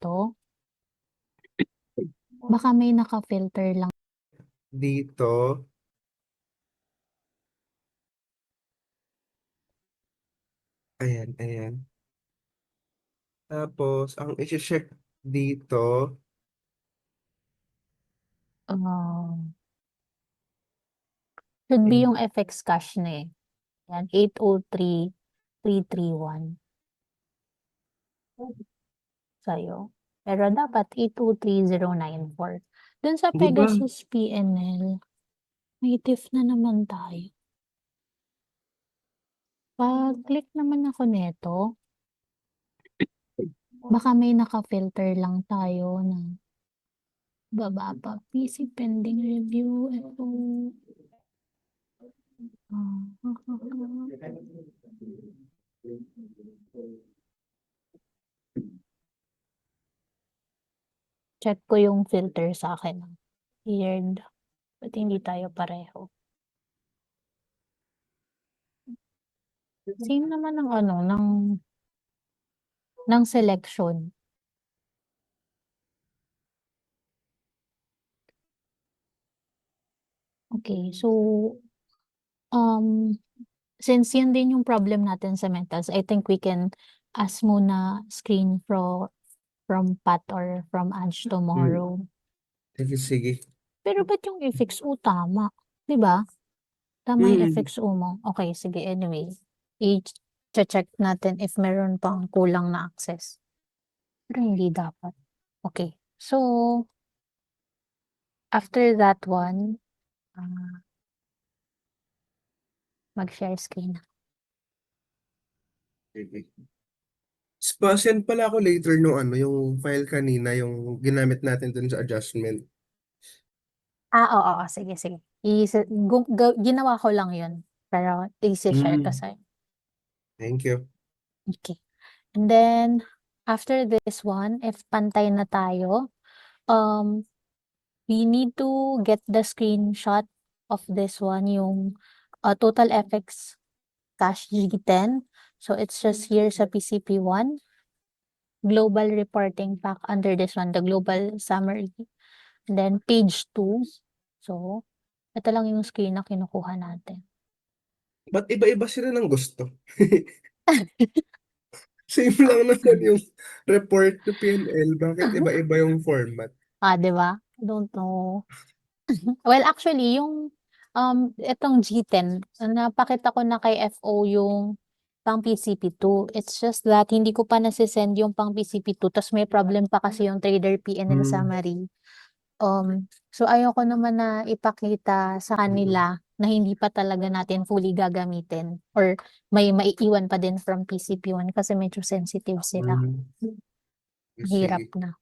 dito. Baka may naka-filter lang. Dito. Ayan, ayan. Tapos, ang isi-check dito, Should be ayan. yung FX cache na eh. Yan, 803,331 sa'yo. Pero dapat 823,094. Dun sa Di ba? Pegasus PNL, may TIFF na naman tayo. Pag-click naman ako neto, baka may naka-filter lang tayo na baba pa. PC pending review. Ito. Check ko yung filter sa akin. Weird. Ba't hindi tayo pareho? Same naman ng ano, ng selection. Okay, so, since yun din yung problem natin sa metals, I think we can ask muna screen from Pat or from Ange tomorrow. Sige, sige. Pero ba't yung FXO tama? 'Di ba? Tama yung Mm. FXO mo. Okay, sige, anyway. I-check natin if meron pang kulang na access. Pero hindi dapat. Okay. So, after that one, mag-share screen. Sige. Pa-send pala ako later no ano, yung file kanina, yung ginamit natin dun sa adjustment. Oo. Sige, sige. Ginawa ko lang yun. Pero i-share ko sa'yo. Thank you. Okay. And then, after this one, if pantay na tayo, we need to get the screenshot of this one, yung total FX cache G10. So, it's just here sa PCP1. Global reporting pack under this one, the global summary. And then, page 2. So, ito lang yung screen na kinukuha natin. Ba't iba-iba sila ng gusto? Same lang naman yung report to PNL. Bakit iba-iba yung format? Di ba? I don't know. Well, actually, yung itong G10, napakita ko na kay FO yung pang PCP2. It's just that hindi ko pa nasisend yung pang PCP2. Tapos may problem pa kasi yung trader PNL summary. So ayoko naman na ipakita sa kanila na hindi pa talaga natin fully gagamitin or may maiiwan pa din from PCP1 kasi medyo sensitive sila. Hirap Sige. na.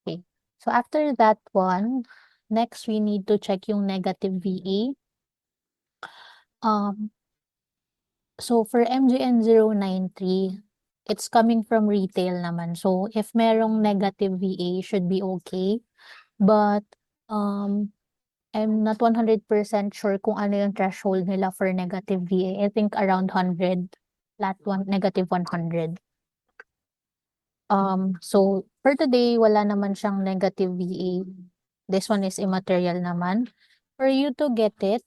Okay. So after that one, next we need to check yung negative VA. So for MGN093, it's coming from retail naman. So if merong negative VA, should be okay. But I'm not 100% sure kung ano yung threshold nila for negative VA. I think around 100, negative 100. So for today, wala naman siyang negative VA. This one is immaterial naman. For you to get it,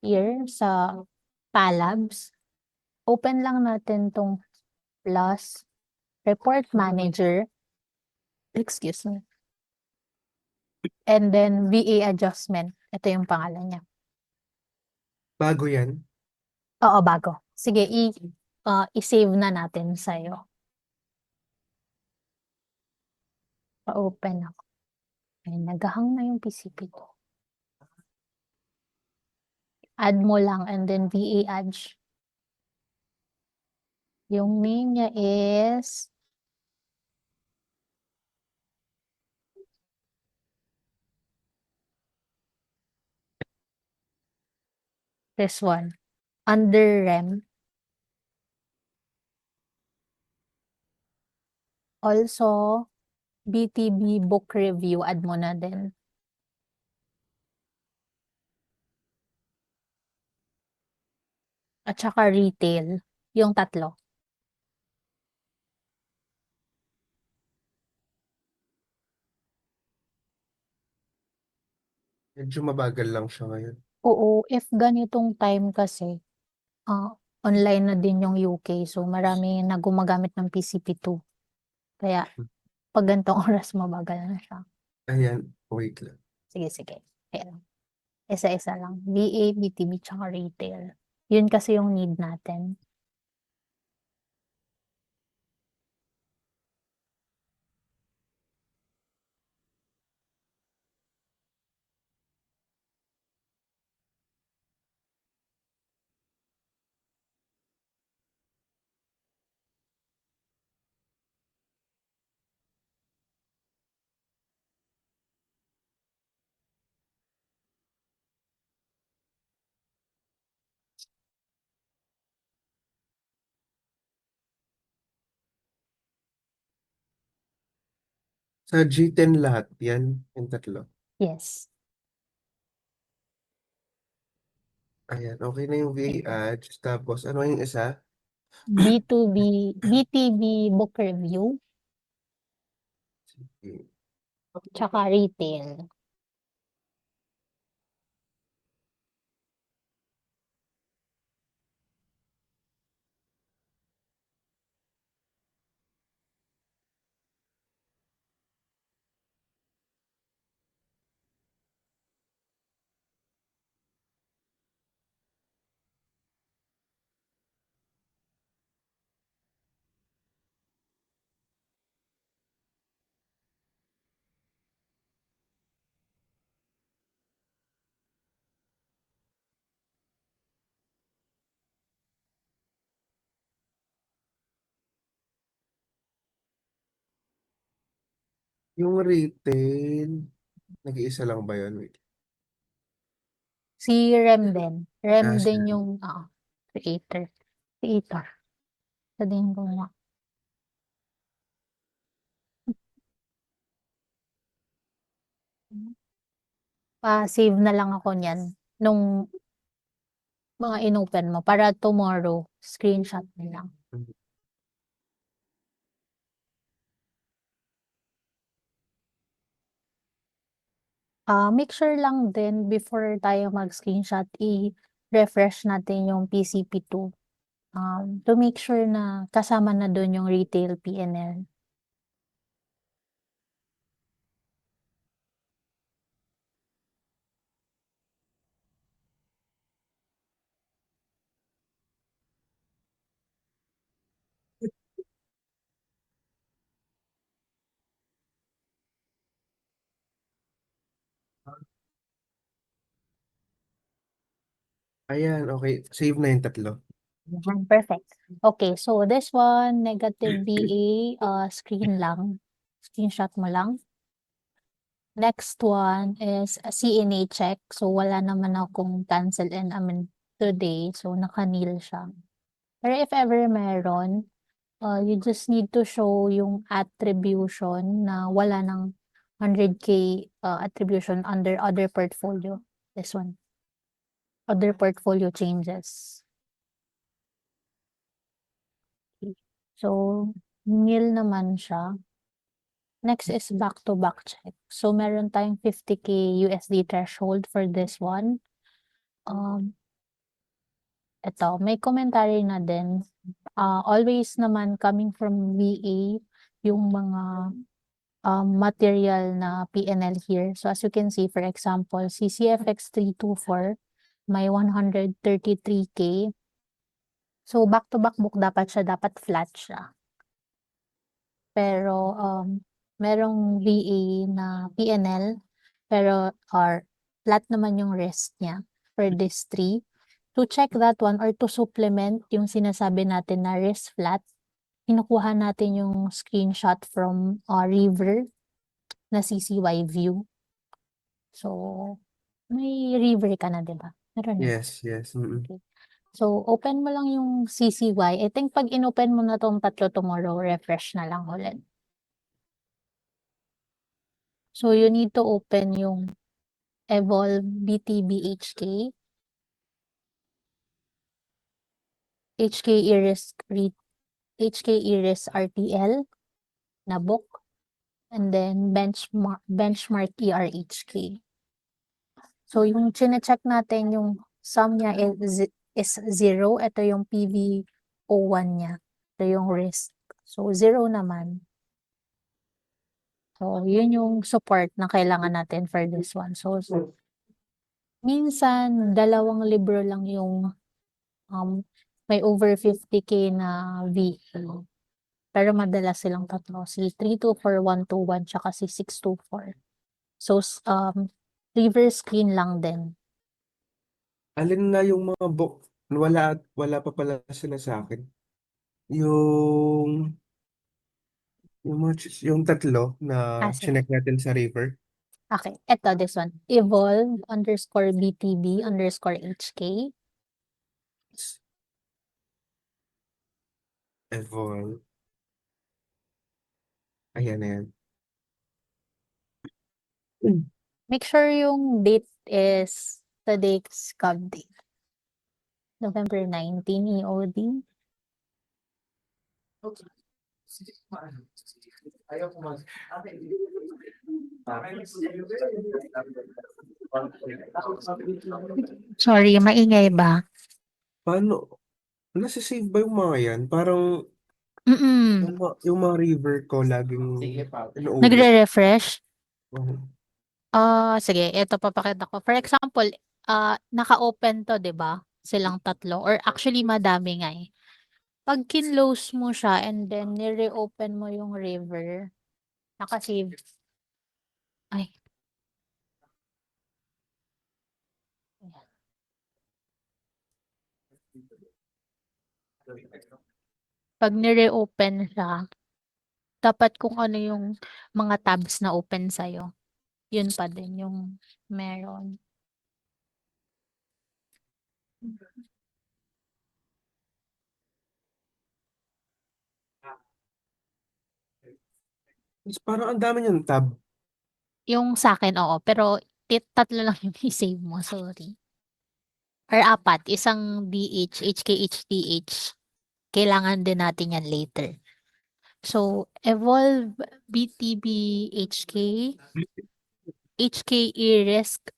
here sa Palabs, open lang natin tong plus report manager. Excuse me. And then VA adjustment. Ito yung pangalan niya. Bago yan? Oo, bago. Sige, i-save na natin sa'yo. Pa-open ako. Ay, naghahang na yung PCP ko. Add mo lang and then VA Edge. Yung name niya is this one. Under REM. Also, BTB book review, add mo na din. At saka retail. yung tatlo. Medyo mabagal lang siya ngayon. Oo, if ganitong time kasi, online na din yung UK, so marami na gumagamit ng PCP2. Kaya pag ganitong oras mabagal na siya. Ayan, wait lang. Sige. Ayan. Isa-isa lang. VA, BTB, tsaka retail. Yun kasi yung need natin. Sa G10 lahat yan, yung tatlo. Yes. Ayan, okay na yung VA Sige. ads. Tapos, ano yung isa? B2B, BTB book review, Sige. tsaka retail. Yung retail, nag-iisa lang ba yun? Wait. Si Rem din. Rem Ah, din sir. yung creator. Creator. Sabihin ko nga. Pa-save na lang ako niyan nung mga inopen mo para tomorrow, screenshot na lang. Make sure lang din before tayo mag-screenshot, i-refresh natin yung PCP2 to make sure na kasama na dun yung retail PNL. Ayan, okay. Save na yung tatlo. Perfect. Okay, so this one, negative BA, screen lang. Screenshot mo lang. Next one is a CNA check. So, wala naman akong cancel and amend today. So, naka-nil siya. Pero if ever meron, you just need to show yung attribution na wala ng 100K attribution under other portfolio. This one. Other portfolio changes. Okay. So, nil naman siya. Next is back-to-back check. So, meron tayong 50K USD threshold for this one. Ito, may commentary na din. Always naman coming from VA, yung mga material na PNL here. So, as you can see, for example, si CFX 324, may 133K. So, back-to-back book dapat flat siya. Pero, merong VA na PNL, pero flat naman yung rest niya for this 3. To check that one or to supplement yung sinasabi natin na rest flat, kinukuha natin yung screenshot from River na CCY view. So, may River ka na, 'di ba? Meron na. Yes. Okay. So, open mo lang yung CCY. I think pag inopen mo na tong tatlo tomorrow, refresh na lang ulit. So, you need to open yung Evolve BTBHK. HK Iris RTL na book, and then benchmark ERHK. So yung chine-check natin yung sum niya is 0. Ito yung PV01 niya. Ito yung risk. So 0 naman. So yun yung support na kailangan natin for this one. So minsan dalawang libro lang yung may over 50K na VA. Pero madalas silang tatlo. Si 324, 121, tsaka si 624. So, reverse screen lang din. Alin na yung mga book? Wala pa pala sila sa akin. Yung, yung tatlo na Sige. chinek natin sa River. Okay, eto, this one. Evolve _ BTB _ HK. Evolve. Ayan, ayan. Make sure yung date is today's cub date. November 19, EOD. Sorry, maingay ba? Paano? Nasa-save ba yung mga yan? Parang Mm-mm. yung mga River ko laging inuulit. Nagre-refresh? Mhm. Sige, ito papakita ko. For example, naka-open to, 'di ba? Silang tatlo or actually madami nga eh. Pag kinlose mo siya and then ni-reopen mo yung river, naka-save. Ay, ayan. Pag ni-reopen siya, dapat kung ano yung mga tabs na open sa'yo, yun pa din yung meron. Tapos parang ang dami niyang tab. Yung sa'kin, oo. Pero tatlo lang yung i-save mo, sorry. Or apat, isang DH, HKHDH. Kailangan din natin yan later. So, evolve BTB HK, HKE risk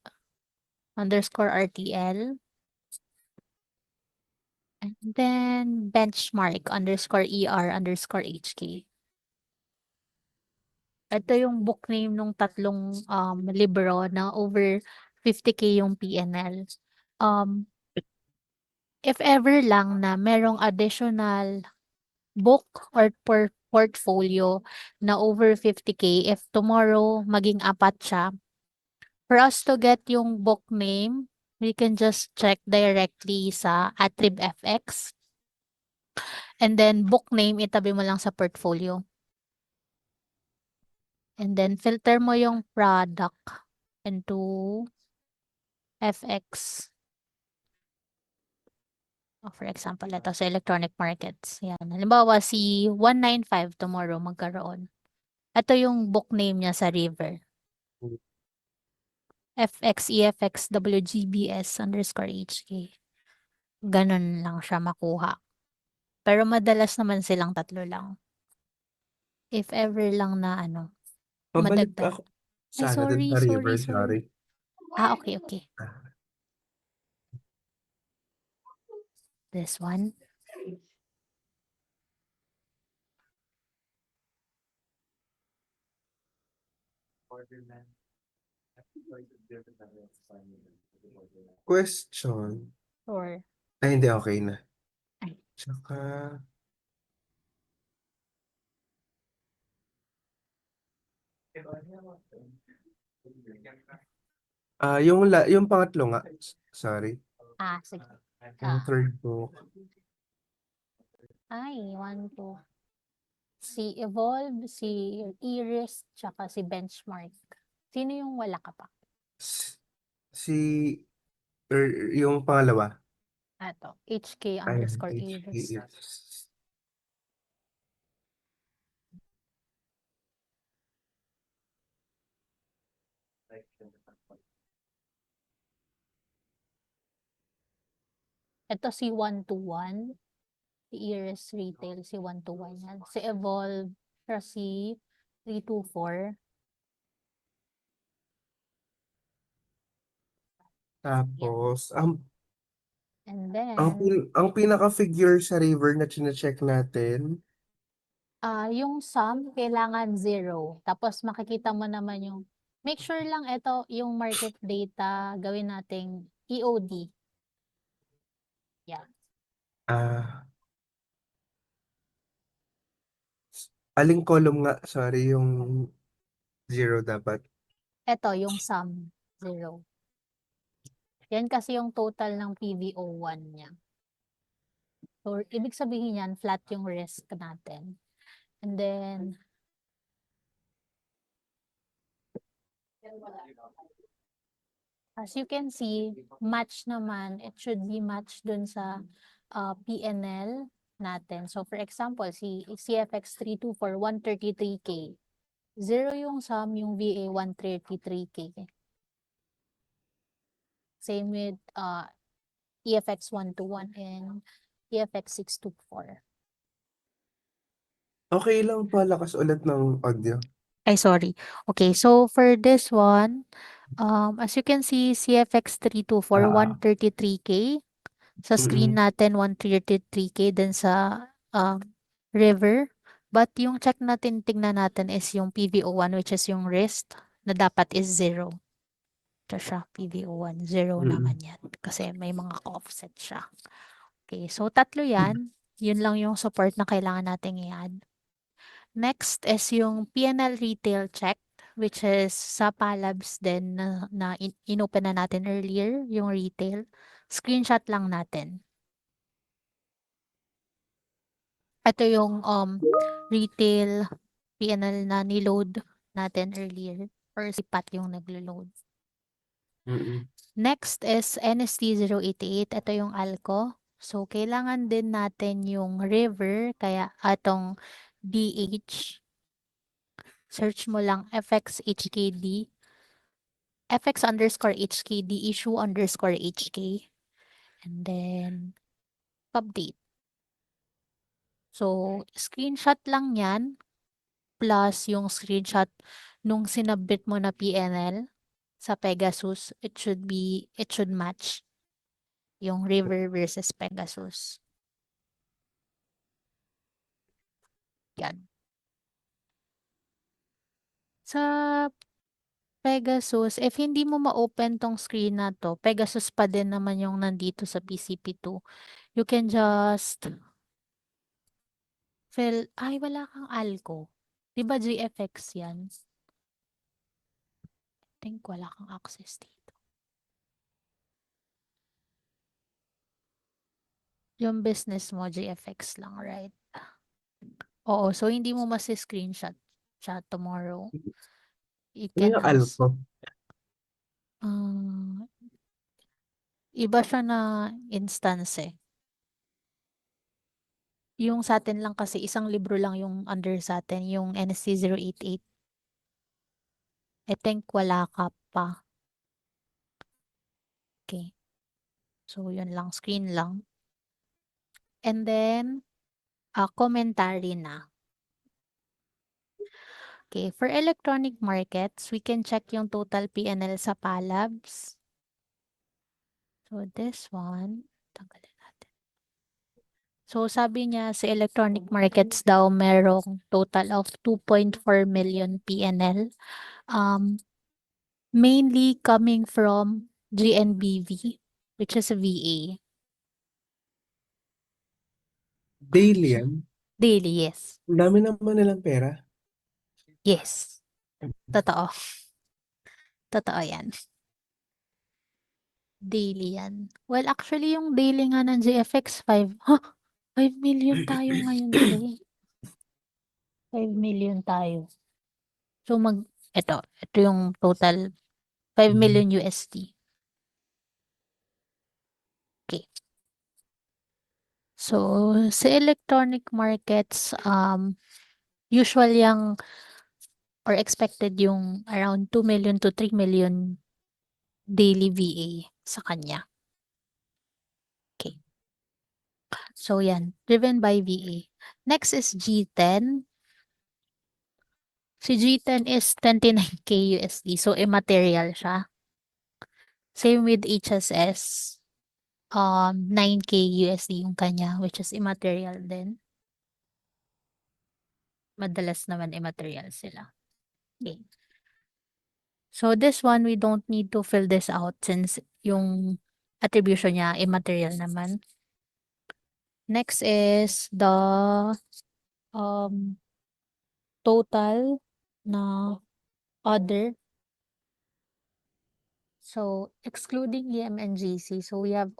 _RTL, and then benchmark _ER_HK. Ito yung book name nung tatlong libro na over 50K yung PNL. If ever lang na merong additional book or portfolio na over 50K, if tomorrow maging apat siya, for us to get yung book name, we can just check directly sa AttribFX. And then book name, itabi mo lang sa portfolio. And then filter mo yung product into FX. For example, ito sa electronic markets. Yan. Halimbawa, si 195 tomorrow magkaroon. Ito yung book name niya sa River. FXEFXWGBS _ HK. Ganun lang siya makuha. Pero madalas naman silang tatlo lang. If ever lang na Pabalik madagdag. ako Ay, sana dun sa River, sorry. sorry. Okay, okay. This one. Question. Or, Ay, hindi, okay na. ay, Tsaka, yung pangatlo nga. Sorry. sige. Yung third book. Ay, 1, 2. Si Evolve, si Iris, tsaka si Benchmark. Sino yung wala ka pa? S- Si, yung pangalawa. Ito, HK Ayan, _ Iris. HES. Ito si 121. Si Iris Retail, si 121 yan. Si Evolve, siya si 324. Tapos, And then, ang pinaka-figure sa river na chine-check natin, yung sum, kailangan 0. Tapos makikita mo naman yung, make sure lang ito, yung market data, gawin nating EOD. Yeah. ah, aling column nga, sorry, yung zero dapat. Ito, yung sum, 0. Yan kasi yung total ng PVO1 niya. So, ibig sabihin yan, flat yung risk natin. And then, as you can see, match naman, it should be matched dun sa PNL natin. So, for example, si CFX 324, 133K. 0 yung sum, yung VA 133K. Same with EFX 121 and EFX 624. Okay lang palakas ulit ng audio. Ay, sorry. Okay, so for this one, as you can see, CFX 324, Ah, 133K. Sa screen mm, natin, 133K din sa river. But yung check natin, tignan natin is yung PVO1, which is yung wrist, na dapat is 0. Ito siya, PVO1, 0 mm. naman yan. Kasi may mga offset siya. Okay, so tatlo yan. Yun lang yung support na kailangan nating i-add. Next is yung PNL retail check, which is sa Palabs din na inopen na natin earlier, yung retail. Screenshot lang natin. Ito yung retail PNL na niload natin earlier, or si Pat yung naglo-load. Mm. Next is NST088. Ito yung ALCO. So, kailangan din natin yung river, kaya atong DH. Search mo lang FX_HKD. FX_HKD issue underscore HK. And then, update. So, screenshot lang yan, plus yung screenshot nung sinabit mo na PNL sa Pegasus. It should match yung river versus Pegasus. Yan. Sa Pegasus, if hindi mo ma-open tong screen na to, Pegasus pa din naman yung nandito sa PCP2. You can just ay, wala kang ALCO. Di ba GFX yan? I think wala kang access dito. Yung business mo, GFX lang, right? Oo, so hindi mo masi-screenshot siya tomorrow. You Ano can yung just, alpha? um, iba siya na instance eh. Yung sa atin lang kasi, isang libro lang yung under sa atin, yung NSC 088. I think wala ka pa. Okay. So, yun lang, screen lang. And then, commentary na. Okay, for electronic markets, we can check yung total PNL sa Palabs. So, this one, tanggalin natin. So, sabi niya sa electronic markets daw merong total of 2.4 million PNL. Mainly coming from GNBV, which is a VA. Daily Siya. yan. Daily, yes. Ang dami naman nilang pera. Yes. Totoo. Totoo yan. Daily yan. Well, actually, yung daily nga ng GFX 5, 5 million tayo ngayon, te. 5 million tayo. So, ito yung total, 5 million USD. Okay. So, sa electronic markets, usual yung or expected yung around 2 million to 3 million daily VA sa kanya. Okay. So yan, driven by VA. Next is G10. Si G10 is 29K USD. So immaterial siya. Same with HSS. 9K USD yung kanya, which is immaterial din. Madalas naman immaterial sila. Okay. So this one, we don't need to fill this out since yung attribution niya immaterial naman. Next is the um total na other. So excluding EM and GC, so we have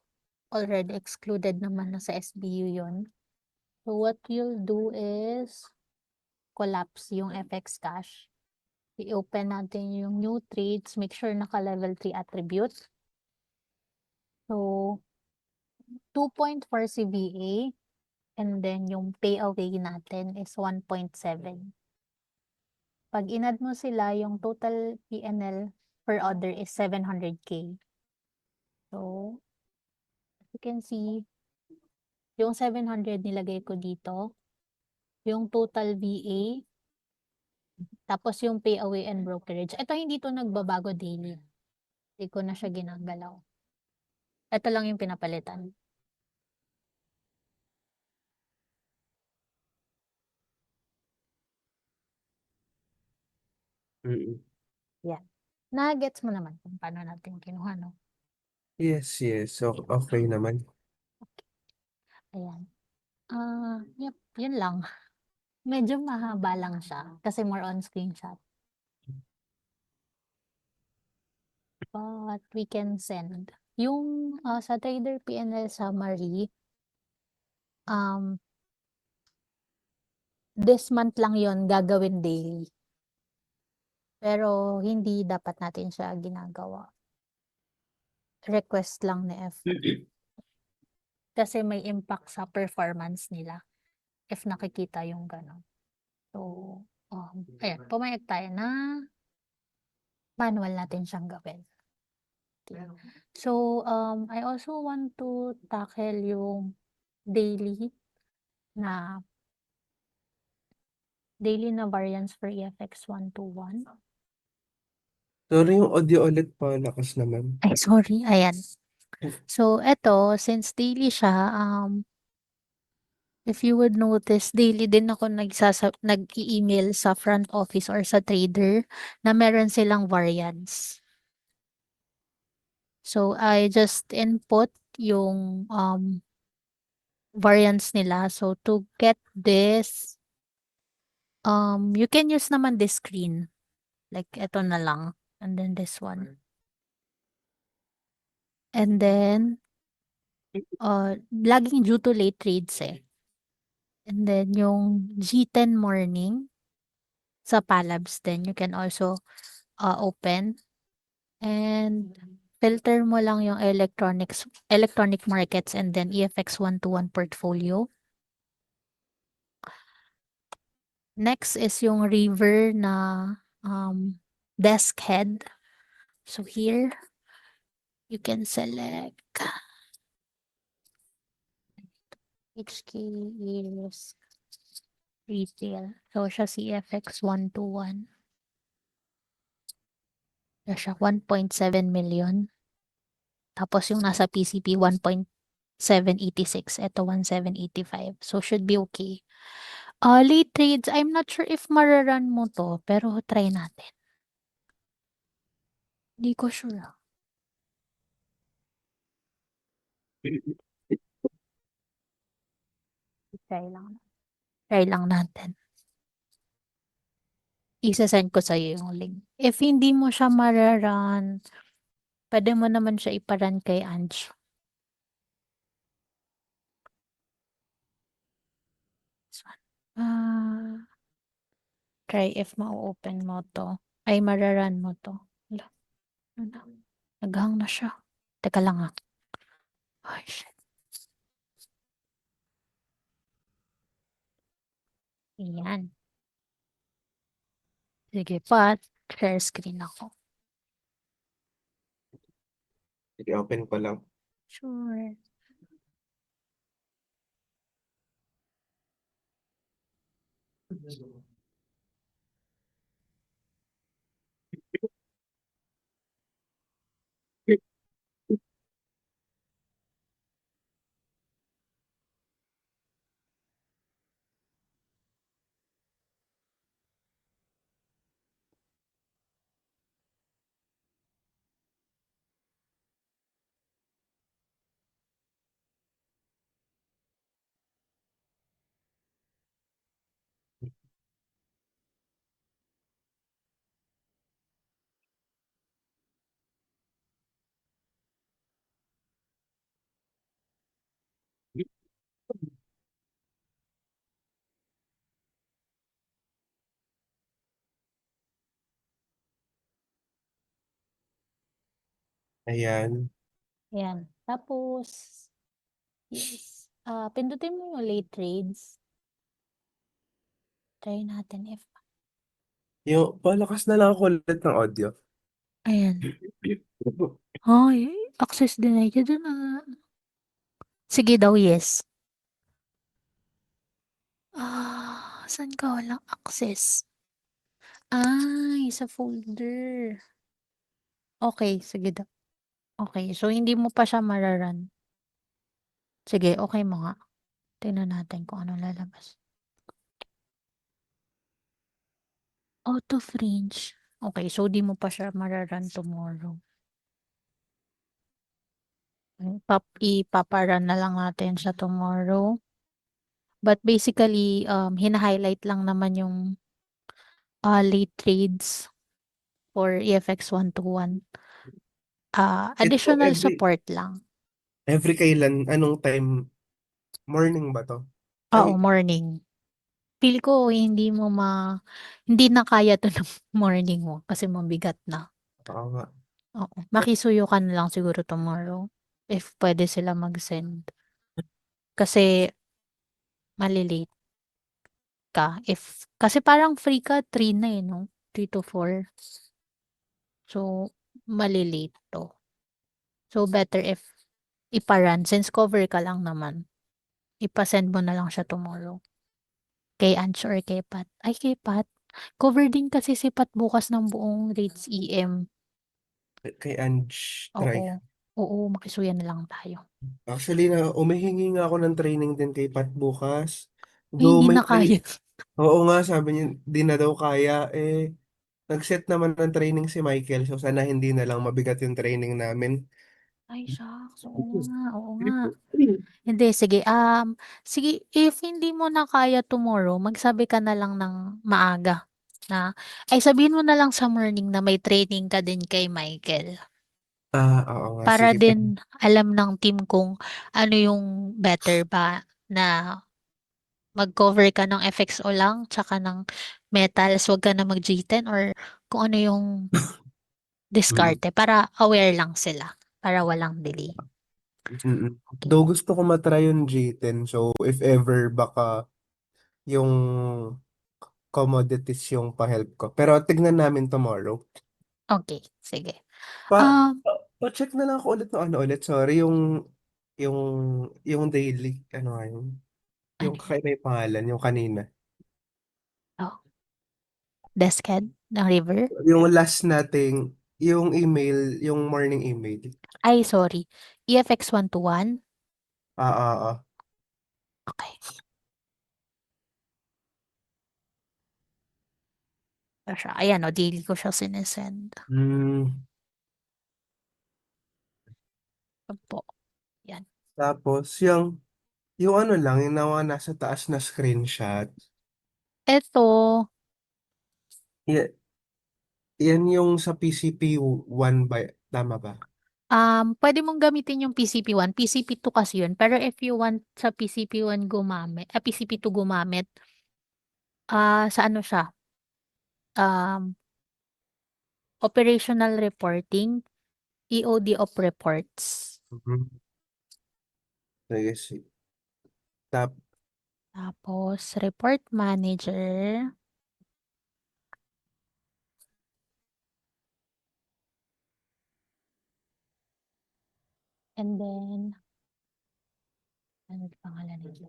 already excluded naman na sa SBU yun. So what you'll do is collapse yung FX cash. I-open natin yung new trades, make sure naka-level 3 attribute. So 2.4 CVA and then yung pay away natin is 1.7. Pag inad mo sila, yung total PNL per order is 700K. So, as you can see, yung 700 nilagay ko dito, yung total VA, tapos yung pay away and brokerage. Ito hindi to nagbabago daily. Hindi ko na siya ginagalaw. Ito lang yung pinapalitan. Mm. Yan. Na-gets mo naman kung paano natin kinuha, no? Yes, yes. So, okay naman. Ayan. Yep, yun lang. Medyo mahaba lang siya kasi more on screenshot. But we can send. Yung sa Trader PNL summary, this month lang yon gagawin daily. Pero hindi dapat natin siya ginagawa. Request lang ni F. Kasi may impact sa performance nila if nakikita yung gano'n. So, ayan, pumayag tayo na manual natin siyang gawin. Okay. So, I also want to tackle yung daily na variance for EFX 121. Sorry, yung audio ulit pa lakas naman. Ay, sorry. Ayan. So, eto, since daily siya, if you would notice, daily din ako nag-i-email sa front office or sa trader na meron silang variance. So, I just input yung variance nila. So, to get this, you can use naman this screen. Like, eto na lang. And then this one. And then, laging due to late trades eh. And then, yung G10 morning sa Palabs then you can also open. And filter mo lang yung electronic markets and then EFX 121 portfolio. Next is yung river na desk head. So here, you can select HK is retail. So siya CFX 121. Siya 1.7 million. Tapos yung nasa PCP 1.786. Ito 1.785. So should be okay. Late trades, I'm not sure if mararun mo to, pero try natin. Hindi ko sure. Try lang. Try lang natin. Isa-send ko sa'yo yung link. If hindi mo siya mararun, pwede mo naman siya iparun kay Ange. This one. Try if ma-open mo to. Ay, mararun mo to. Wala. Ano na? Naghang na siya. Teka lang ah. Ay, shit. Ayan. Sige pa. Share screen ako. Sige, open ko lang. Sure. Ayan. Ayan. Tapos, yes. Pindutin mo yung late trades. Try natin if, Yung, palakas na lang ako ulit ng audio. ayan. Ay, access denied. Dyan na. Sige daw, yes. Saan ka walang access? Ay, sa folder. Okay, sige daw. Okay, so hindi mo pa siya mararan. Sige, okay mo nga. Tingnan natin kung ano lalabas. Auto fringe. Okay, so di mo pa siya mararan tomorrow. Ipaparan na lang natin siya tomorrow. But basically, hina-highlight lang naman yung late trades for EFX 121. Ito, Additional support lang. every kailan, anong time, morning ba to? Oo, Ay, morning. Feel ko hindi na kaya to ng morning mo kasi mabigat na. oo nga. Oo. Makisuyo ka na lang siguro tomorrow if pwede sila mag-send. Kasi malilate ka. Kasi parang free ka 3 na eh, no? 3 to 4. So, malilate to. So, better if iparan since cover ka lang naman. Ipasend mo na lang siya tomorrow. Kay Ange or kay Pat. Ay, kay Pat. Cover din kasi si Pat bukas ng buong rates EM. Kay Ange, Oo. try. Oo, makisuya na lang tayo. Actually, umihingi nga ako ng training din kay Pat bukas. Ay, Though hindi may na kaya. oo nga, sabi niya, di na daw kaya. Nag-set naman ng training si Michael, so sana hindi na lang mabigat yung training namin. Ay, shucks. Oo nga, oo nga. Hindi, sige. Sige, if hindi mo na kaya tomorrow, magsabi ka na lang ng maaga. Sabihin mo na lang sa morning na may training ka din kay Michael. Oo nga, Para sige. din alam ng team kung ano yung better ba na mag-cover ka ng FXO lang, tsaka ng metals, wag ka na mag-G10 or kung ano yung Mm, diskarte para aware lang sila, para walang delay. mm. Okay. Though gusto ko matry yung G10, so if ever baka yung commodities yung pa-help ko. Pero tignan namin tomorrow. Okay, sige. Pa, Um, pa-check na lang ako ulit ng ano ulit, sorry, yung, yung daily, ano nga yun? Yung ano yan? kay may pangalan, yung kanina. Oh, Deskhead ng River? Yung last nating, yung email, yung morning email. Ay, sorry. EFX 121? Ah, ah, ah. Okay. Siya. Ayan, o, daily ko siya sinesend. Hmm. Po. Yan. Tapos, yung ano lang, yung nawa nasa taas na screenshot. Eto, Ya- Yan yung sa PCP1 ba? Tama ba? pwede mong gamitin yung PCP1. PCP2 kasi yun. Pero if you want sa PCP1 gumamit, PCP2 gumamit, sa ano siya? Um, operational reporting, EOD of reports. Mhm. Sige, sige. Tap. Tapos, report manager. And then, ano yung pangalan nito?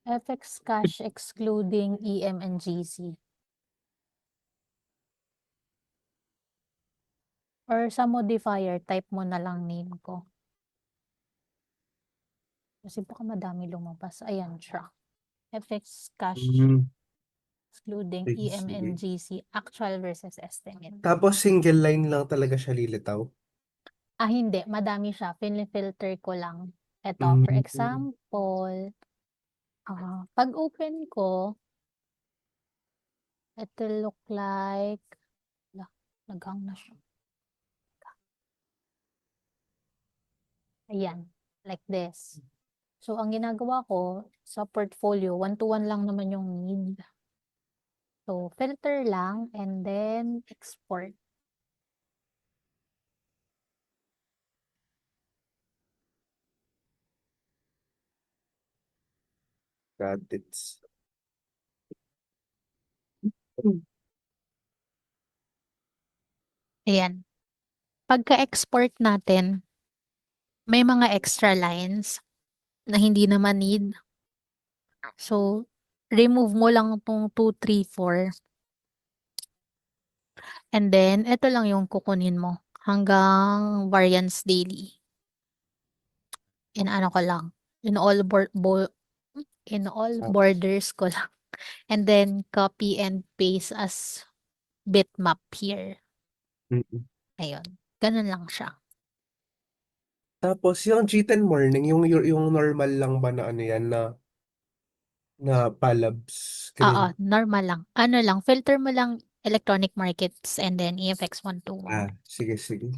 FX cash excluding EM and GC. Or sa modifier, type mo na lang name ko. Kasi baka madami lumabas. Ayan siya. FX cash Hmm, excluding sige, EM sige. and GC. Actual versus estimate. Tapos single line lang talaga siya lilitaw. Hindi. Madami siya. Pinifilter ko lang. Ito, for Hmm. example, pag open ko, it will look like, la, naghang na siya. Ayan, like this. So, ang ginagawa ko sa portfolio, one-to-one lang naman yung need. So, filter lang and then export. Got it. Ayan. Pagka-export natin, may mga extra lines na hindi naman need. So, remove mo lang tong 2, 3, 4. And then, ito lang yung kukunin mo hanggang variance daily. In ano ko lang. In all in all Ah, borders ko lang. And then, copy and paste as bitmap here. mm. Ayun. Ganun lang siya. Tapos yung G10 morning, yung normal lang ba na ano yan na Palabs Oo, screen? normal lang. Ano lang, filter mo lang electronic markets and then EFX 121. Sige, sige.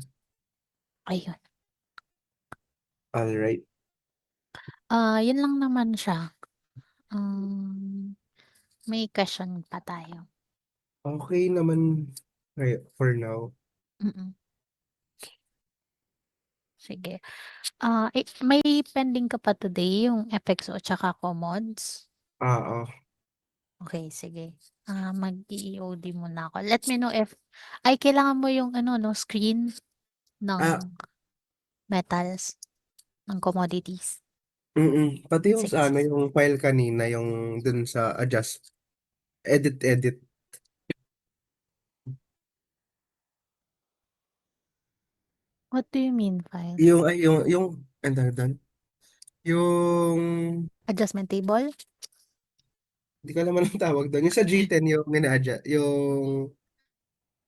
Ayun. Alright. Yun lang naman siya. Um, may question pa tayo. Okay naman for now. Mm-mm. Sige. May pending ka pa today, yung FXO tsaka Comods? Oo. Okay, sige. Mag-EOD muna ako. Let me know if, ay, kailangan mo yung ano, no, screen ng Ah, metals, ng commodities. Pati yung Sige, sa ano, sige. yung file kanina, yung dun sa edit. What do you mean, file? Ano tawag doon? Yung, Adjustment table? hindi ko alam anong tawag doon. Yung sa G10,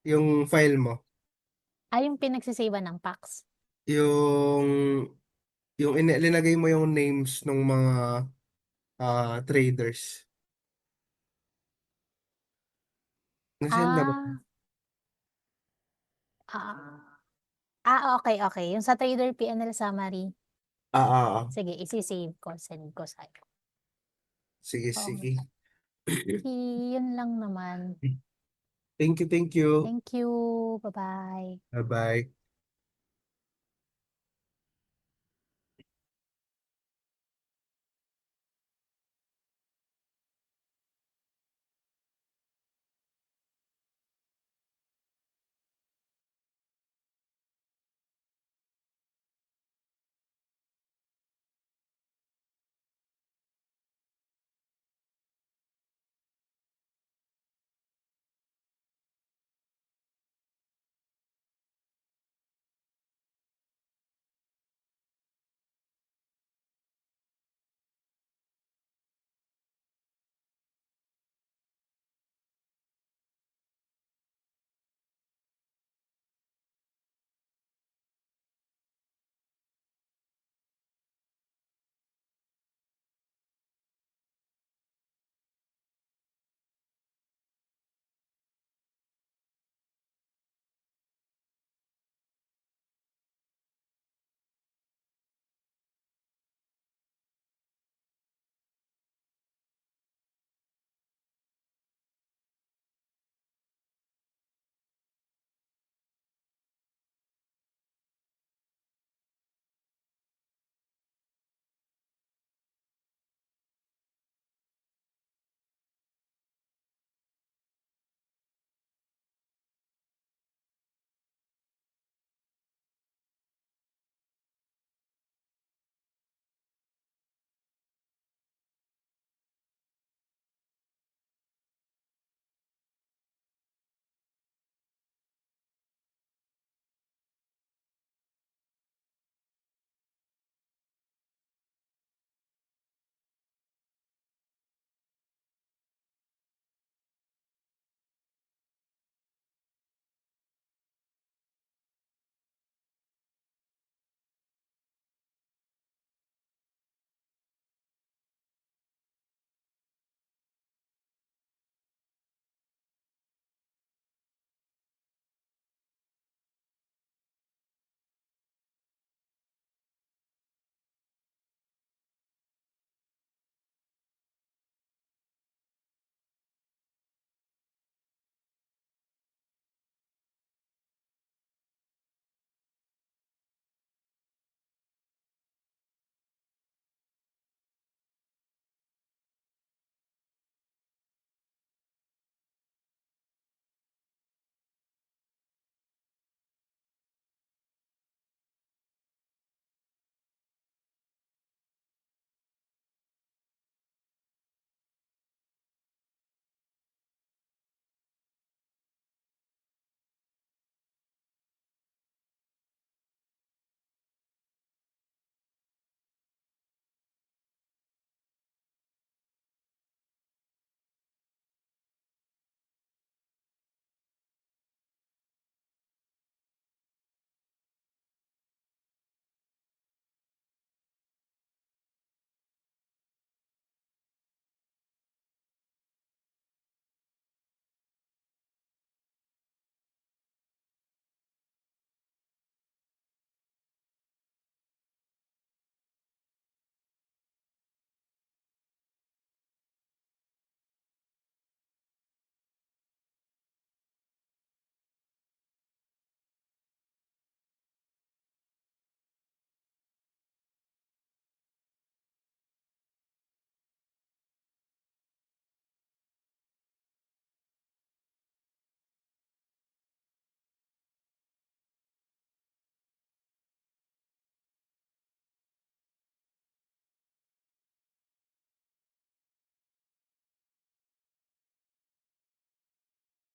yung file mo. Yung pinagsisave ng packs. Yung, linagay mo yung names ng mga traders. Nasend na ba? Ah, ah, okay, okay. Yung sa Trader PNL summary. Sige, isi-save ko. Send ko sa'yo. Sige, Okay. sige. Yun lang naman. Thank you, thank you. Thank you. Bye-bye. Bye-bye.